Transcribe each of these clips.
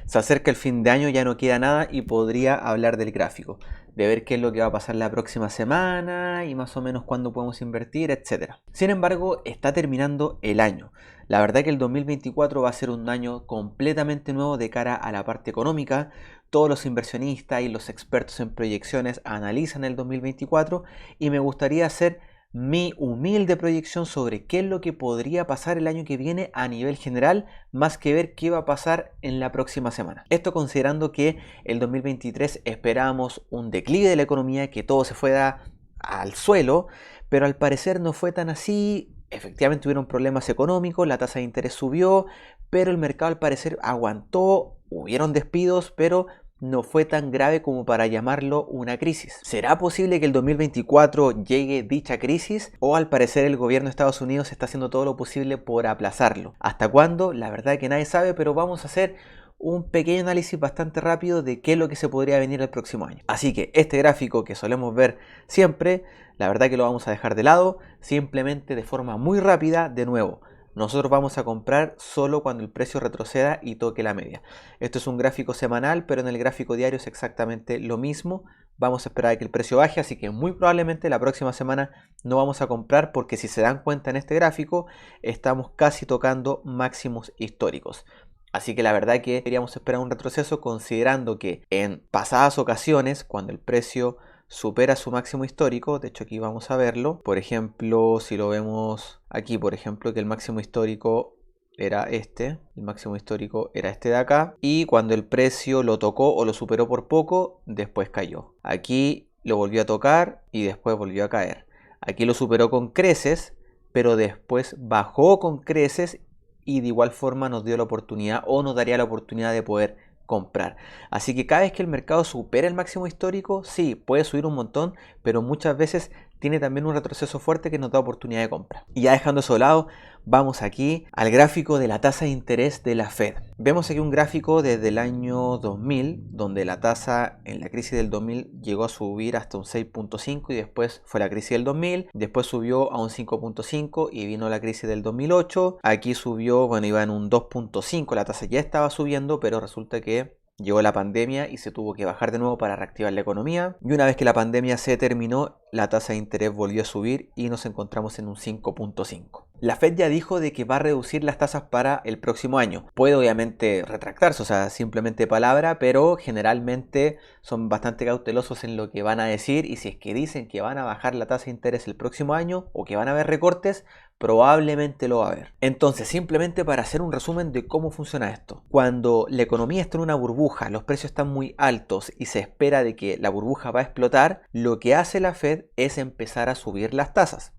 Se acerca el fin de año, ya no queda nada y podría hablar del gráfico, de ver qué es lo que va a pasar la próxima semana y más o menos cuándo podemos invertir, etcétera. Sin embargo, está terminando el año. La verdad que el 2024 va a ser un año completamente nuevo de cara a la parte económica. Todos los inversionistas y los expertos en proyecciones analizan el 2024 y me gustaría hacer mi humilde proyección sobre qué es lo que podría pasar el año que viene a nivel general, más que ver qué va a pasar en la próxima semana. Esto considerando que el 2023 esperábamos un declive de la economía, que todo se fuera al suelo, pero al parecer no fue tan así. Efectivamente tuvieron problemas económicos, la tasa de interés subió, pero el mercado al parecer aguantó, hubieron despidos, pero no fue tan grave como para llamarlo una crisis. ¿Será posible que el 2024 llegue dicha crisis? ¿O al parecer el gobierno de Estados Unidos está haciendo todo lo posible por aplazarlo? ¿Hasta cuándo? La verdad es que nadie sabe, pero vamos a hacer un pequeño análisis bastante rápido de qué es lo que se podría venir el próximo año. Así que este gráfico que solemos ver siempre, la verdad que lo vamos a dejar de lado, simplemente de forma muy rápida, de nuevo. Nosotros vamos a comprar solo cuando el precio retroceda y toque la media. Esto es un gráfico semanal, pero en el gráfico diario es exactamente lo mismo. Vamos a esperar a que el precio baje, así que muy probablemente la próxima semana no vamos a comprar porque si se dan cuenta en este gráfico, estamos casi tocando máximos históricos. Así que la verdad que deberíamos esperar un retroceso considerando que en pasadas ocasiones, cuando el precio supera su máximo histórico, de hecho aquí vamos a verlo, por ejemplo, si lo vemos aquí, por ejemplo, que el máximo histórico era este, el máximo histórico era este de acá, y cuando el precio lo tocó o lo superó por poco, después cayó. Aquí lo volvió a tocar y después volvió a caer. Aquí lo superó con creces, pero después bajó con creces y de igual forma nos dio la oportunidad o nos daría la oportunidad de poder comprar. Así que cada vez que el mercado supera el máximo histórico, sí, puede subir un montón, pero muchas veces tiene también un retroceso fuerte que nos da oportunidad de compra. Y ya dejando eso de lado, vamos aquí al gráfico de la tasa de interés de la Fed. Vemos aquí un gráfico desde el año 2000, donde la tasa en la crisis del 2000 llegó a subir hasta un 6.5 y después fue la crisis del 2000, después subió a un 5.5 y vino la crisis del 2008. Aquí subió, bueno, iba en un 2.5, la tasa ya estaba subiendo, pero resulta que llegó la pandemia y se tuvo que bajar de nuevo para reactivar la economía. Y una vez que la pandemia se terminó, la tasa de interés volvió a subir y nos encontramos en un 5.5. La Fed ya dijo de que va a reducir las tasas para el próximo año. Puede obviamente retractarse, o sea, simplemente palabra, pero generalmente son bastante cautelosos en lo que van a decir y si es que dicen que van a bajar la tasa de interés el próximo año o que van a haber recortes, probablemente lo va a haber. Entonces, simplemente para hacer un resumen de cómo funciona esto. Cuando la economía está en una burbuja, los precios están muy altos y se espera de que la burbuja va a explotar, lo que hace la Fed es empezar a subir las tasas.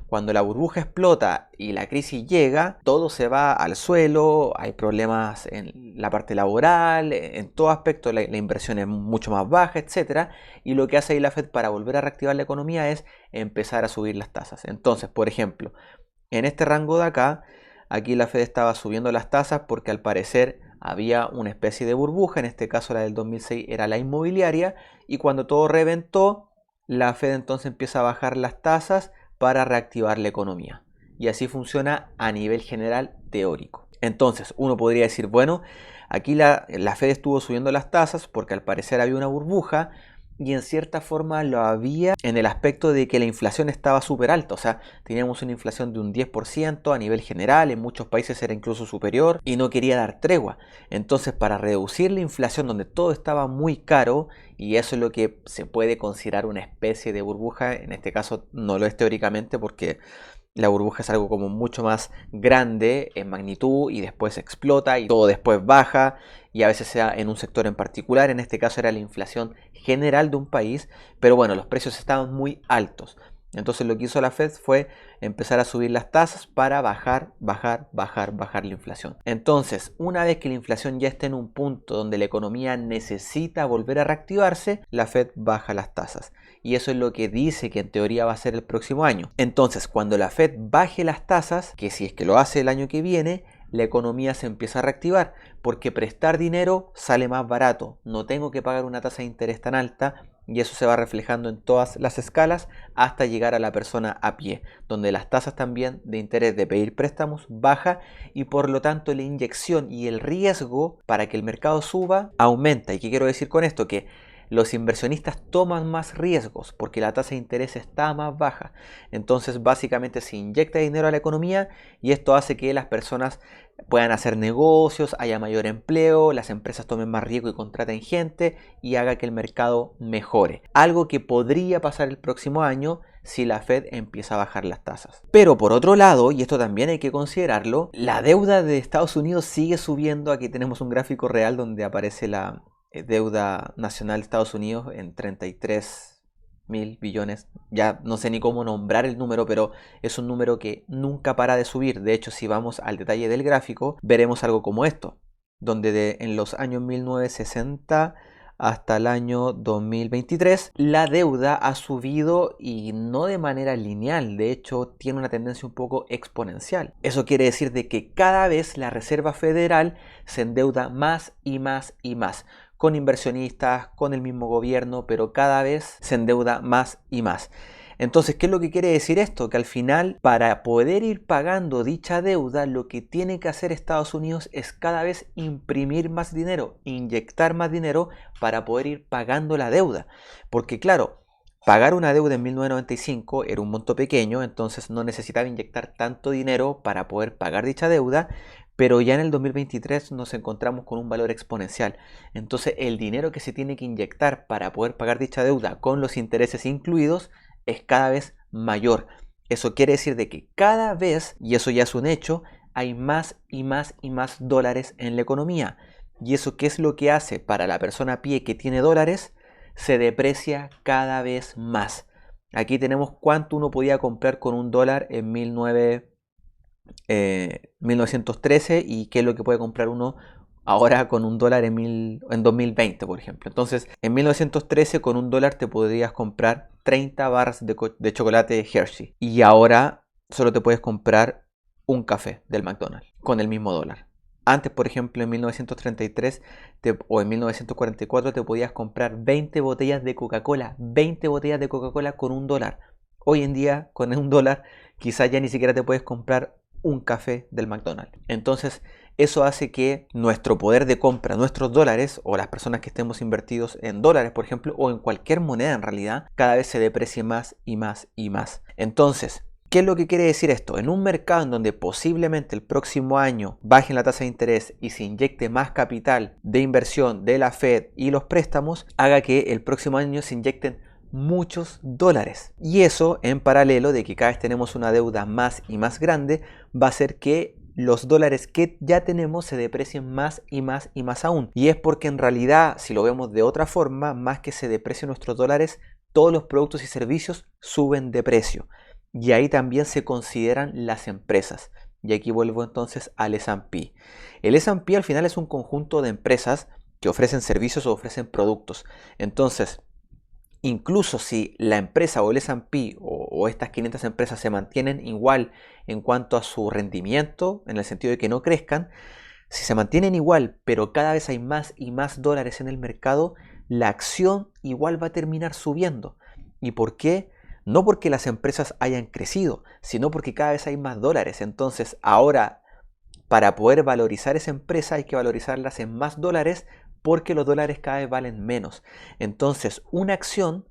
Cuando la burbuja explota y la crisis llega, todo se va al suelo, hay problemas en la parte laboral, en todo aspecto la inversión es mucho más baja, etc. Y lo que hace ahí la Fed para volver a reactivar la economía es empezar a subir las tasas. Entonces, por ejemplo, en este rango de acá, aquí la Fed estaba subiendo las tasas porque al parecer había una especie de burbuja, en este caso la del 2006 era la inmobiliaria, y cuando todo reventó, la Fed entonces empieza a bajar las tasas para reactivar la economía. Y así funciona a nivel general teórico. Entonces uno podría decir, bueno, aquí la Fed estuvo subiendo las tasas porque al parecer había una burbuja y en cierta forma lo había en el aspecto de que la inflación estaba súper alta. O sea, teníamos una inflación de un 10% a nivel general, en muchos países era incluso superior y no quería dar tregua. Entonces, para reducir la inflación donde todo estaba muy caro, y eso es lo que se puede considerar una especie de burbuja, en este caso no lo es teóricamente porque la burbuja es algo como mucho más grande en magnitud y después explota y todo después baja y a veces sea en un sector en particular. En este caso era la inflación general de un país, pero bueno, los precios estaban muy altos. Entonces lo que hizo la Fed fue empezar a subir las tasas para bajar la inflación. Entonces, una vez que la inflación ya esté en un punto donde la economía necesita volver a reactivarse, la Fed baja las tasas. Y eso es lo que dice que en teoría va a ser el próximo año. Entonces, cuando la Fed baje las tasas, que si es que lo hace el año que viene, la economía se empieza a reactivar, porque prestar dinero sale más barato, no tengo que pagar una tasa de interés tan alta y eso se va reflejando en todas las escalas hasta llegar a la persona a pie, donde las tasas también de interés de pedir préstamos baja y por lo tanto la inyección y el riesgo para que el mercado suba aumenta. ¿Y qué quiero decir con esto? Que los inversionistas toman más riesgos porque la tasa de interés está más baja. Entonces básicamente se inyecta dinero a la economía y esto hace que las personas puedan hacer negocios, haya mayor empleo, las empresas tomen más riesgo y contraten gente y haga que el mercado mejore. Algo que podría pasar el próximo año si la Fed empieza a bajar las tasas. Pero por otro lado, y esto también hay que considerarlo, la deuda de Estados Unidos sigue subiendo. Aquí tenemos un gráfico real donde aparece la deuda nacional de Estados Unidos en 33.000 billones. Ya no sé ni cómo nombrar el número, pero es un número que nunca para de subir. De hecho, si vamos al detalle del gráfico, veremos algo como esto, donde en los años 1960 hasta el año 2023, la deuda ha subido y no de manera lineal, de hecho tiene una tendencia un poco exponencial. Eso quiere decir de que cada vez la Reserva Federal se endeuda más y más y más, con inversionistas, con el mismo gobierno, pero cada vez se endeuda más y más. Entonces, ¿qué es lo que quiere decir esto? Que al final, para poder ir pagando dicha deuda, lo que tiene que hacer Estados Unidos es cada vez imprimir más dinero, inyectar más dinero para poder ir pagando la deuda. Porque claro, pagar una deuda en 1995 era un monto pequeño, entonces no necesitaba inyectar tanto dinero para poder pagar dicha deuda, pero ya en el 2023 nos encontramos con un valor exponencial. Entonces el dinero que se tiene que inyectar para poder pagar dicha deuda con los intereses incluidos es cada vez mayor. Eso quiere decir de que cada vez, y eso ya es un hecho, hay más y más y más dólares en la economía. ¿Y eso qué es lo que hace para la persona a pie que tiene dólares? Se deprecia cada vez más. Aquí tenemos cuánto uno podía comprar con un dólar en 1913 y qué es lo que puede comprar uno ahora con un dólar en 2020, por ejemplo. Entonces, en 1913 con un dólar te podrías comprar 30 barras de chocolate Hershey. Y ahora solo te puedes comprar un café del McDonald's con el mismo dólar. Antes, por ejemplo, en 1933 o en 1944 te podías comprar 20 botellas de Coca-Cola. 20 botellas de Coca-Cola con un dólar. Hoy en día, con un dólar, quizás ya ni siquiera te puedes comprar un café del McDonald's. Entonces, eso hace que nuestro poder de compra, nuestros dólares, o las personas que estemos invertidos en dólares, por ejemplo, o en cualquier moneda en realidad, cada vez se deprecie más y más y más. Entonces, ¿qué es lo que quiere decir esto? En un mercado en donde posiblemente el próximo año bajen la tasa de interés y se inyecte más capital de inversión de la Fed y los préstamos, haga que el próximo año se inyecten muchos dólares. Y eso, en paralelo de que cada vez tenemos una deuda más y más grande, va a hacer que los dólares que ya tenemos se deprecien más y más y más aún. Y es porque en realidad, si lo vemos de otra forma, más que se deprecien nuestros dólares, todos los productos y servicios suben de precio. Y ahí también se consideran las empresas. Y aquí vuelvo entonces al S&P. El S&P al final es un conjunto de empresas que ofrecen servicios o ofrecen productos. Entonces, incluso si la empresa o el S&P o estas 500 empresas se mantienen igual en cuanto a su rendimiento, en el sentido de que no crezcan, si se mantienen igual, pero cada vez hay más y más dólares en el mercado, la acción igual va a terminar subiendo. ¿Y por qué? No porque las empresas hayan crecido, sino porque cada vez hay más dólares. Entonces, ahora, para poder valorizar esa empresa hay que valorizarlas en más dólares porque los dólares cada vez valen menos. Entonces, una acción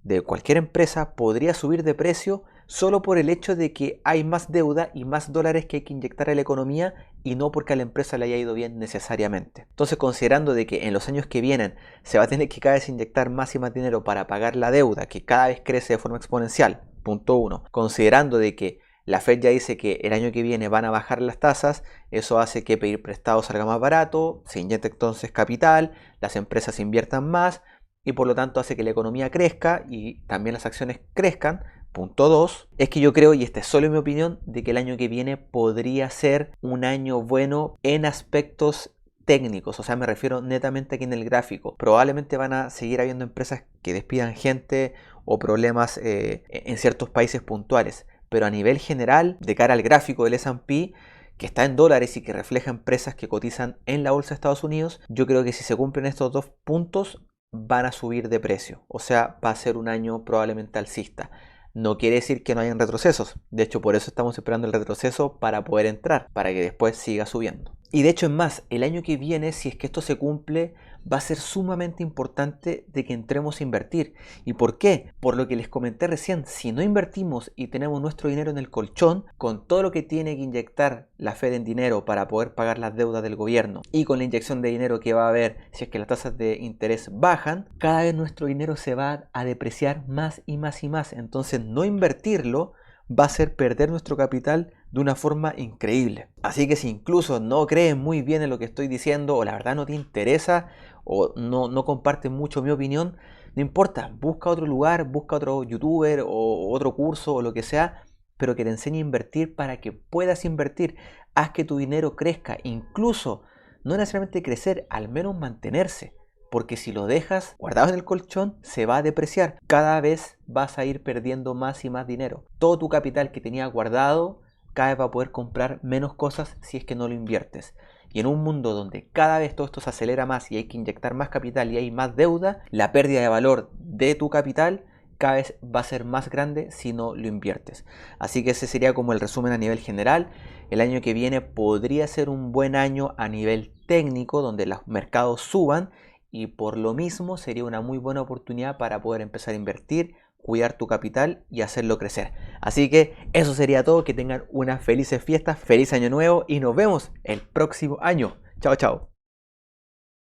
de cualquier empresa podría subir de precio solo por el hecho de que hay más deuda y más dólares que hay que inyectar a la economía y no porque a la empresa le haya ido bien necesariamente. Entonces, considerando de que en los años que vienen se va a tener que cada vez inyectar más y más dinero para pagar la deuda, que cada vez crece de forma exponencial, punto uno. Considerando de que la Fed ya dice que el año que viene van a bajar las tasas, eso hace que pedir prestado salga más barato, se inyecta entonces capital, las empresas inviertan más y por lo tanto hace que la economía crezca y también las acciones crezcan. Punto 2, es que yo creo, y esta es solo mi opinión, de que el año que viene podría ser un año bueno en aspectos técnicos, o sea, me refiero netamente aquí en el gráfico. Probablemente van a seguir habiendo empresas que despidan gente o problemas en ciertos países puntuales. Pero a nivel general, de cara al gráfico del S&P, que está en dólares y que refleja empresas que cotizan en la bolsa de Estados Unidos, yo creo que si se cumplen estos dos puntos van a subir de precio. O sea, va a ser un año probablemente alcista. No quiere decir que no hayan retrocesos. De hecho, por eso estamos esperando el retroceso para poder entrar, para que después siga subiendo. Y de hecho, es más, el año que viene, si es que esto se cumple, va a ser sumamente importante de que entremos a invertir. ¿Y por qué? Por lo que les comenté recién, si no invertimos y tenemos nuestro dinero en el colchón, con todo lo que tiene que inyectar la Fed en dinero para poder pagar las deudas del gobierno y con la inyección de dinero que va a haber si es que las tasas de interés bajan, cada vez nuestro dinero se va a depreciar más y más y más. Entonces, no invertirlo va a ser perder nuestro capital de una forma increíble. Así que si incluso no crees muy bien en lo que estoy diciendo, o la verdad no te interesa, o no compartes mucho mi opinión, no importa, busca otro lugar, busca otro youtuber o otro curso o lo que sea, pero que te enseñe a invertir para que puedas invertir. Haz que tu dinero crezca, incluso no necesariamente crecer, al menos mantenerse. Porque si lo dejas guardado en el colchón, se va a depreciar. Cada vez vas a ir perdiendo más y más dinero. Todo tu capital que tenías guardado, cada vez va a poder comprar menos cosas si es que no lo inviertes. Y en un mundo donde cada vez todo esto se acelera más y hay que inyectar más capital y hay más deuda, la pérdida de valor de tu capital cada vez va a ser más grande si no lo inviertes. Así que ese sería como el resumen a nivel general. El año que viene podría ser un buen año a nivel técnico, donde los mercados suban, y por lo mismo sería una muy buena oportunidad para poder empezar a invertir, cuidar tu capital y hacerlo crecer. Así que eso sería todo. Que tengan unas felices fiestas, feliz año nuevo y nos vemos el próximo año. Chao, chao.